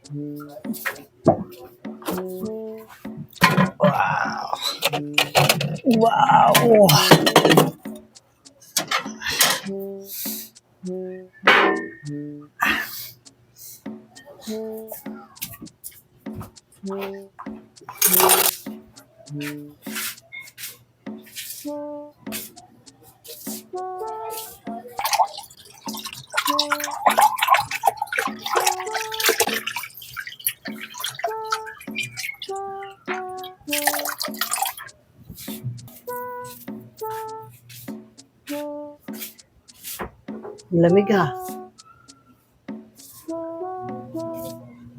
Wow. Wow. Lamig ah.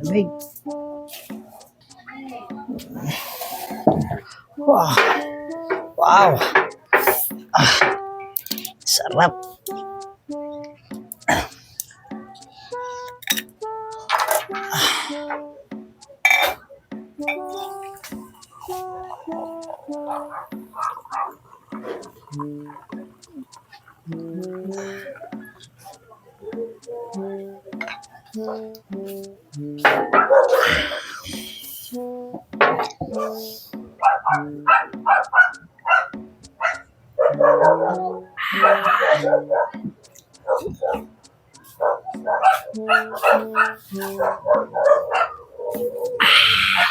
Lamig. Wow. Wow. Sarap.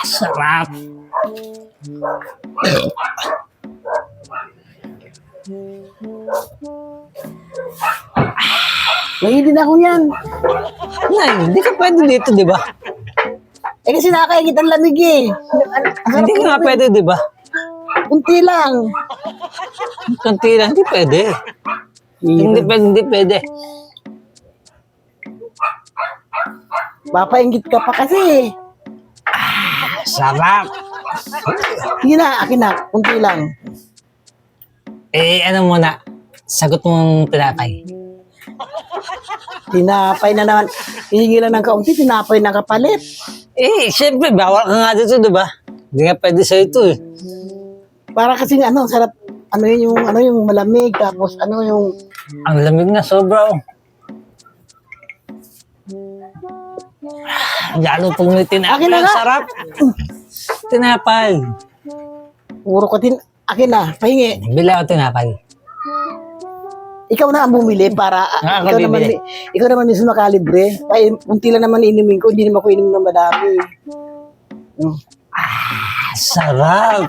Sarap. Mahilig ako yan. Nay, hindi ka pwede dito, di ba? Eh kasi nakakaingit ang lamig eh. Hindi ka nga pwede, di ba? Kunti lang. Kunti lang, hindi pwede. Hindi pwede, hindi pwede. Papainggit ka pa kasi. Sarap. Sige na, akin na. Kunti lang. Eh, ano muna? Sagot mong tinapay. Tinapay na naman. Hihingi lang ng kaunti, tinapay na kapalit. Eh, syempre, bawal ka nga dito, di ba? Hindi nga pwede sa ito eh. Para kasing ano, sarap, ano yung malamig, tapos ano yung... Ang lamig na, sobra oh. Lalo pong may tinapay, ang sarap. Tinapay. Puro ka akin na, pahingi. Bila ako tinapay. Ikaw na ang bumili para ikaw naman mismo nakalibre. Ay, unti lang naman inumin ko, hindi naman ako inumin ng madami. Sarap.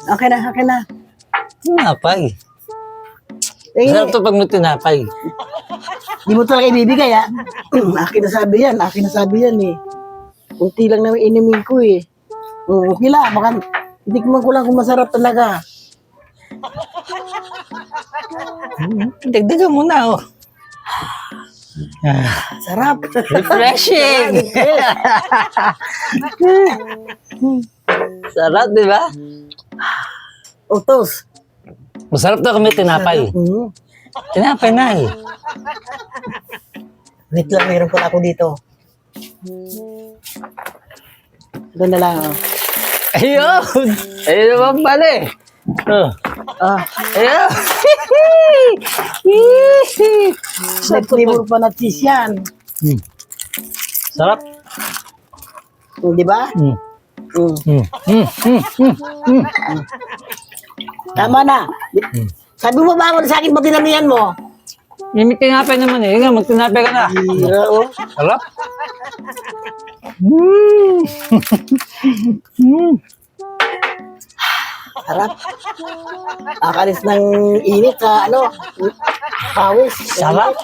Okay na. Tinapay. Sarap to pag may tinapay. Di mo talaga ibibigay ha. Akin na sabi yan eh. Unti lang naman inumin ko eh. Okay lang, baka itikman ko lang kung masarap talaga. Dagdagan mo na, oh. Sarap. Refreshing. Sarap, di ba? Utos. Masarap na kami tinapay. Tinapay na eh. Wait lang, meron ko na ako dito. Ganda lang, oh. Ayun! Ayun naman pala eh. Ayun! Nag-flavor pa na cheese yan. Sarap. Di ba? Tama na. Sabi mo ba ako sa akin pag tinamihan mo? May tinapay naman eh. Nga, magtinapay ka na. Hira, oh. Sarap. Sarap. Akalis ng init sa pawis. Sarap.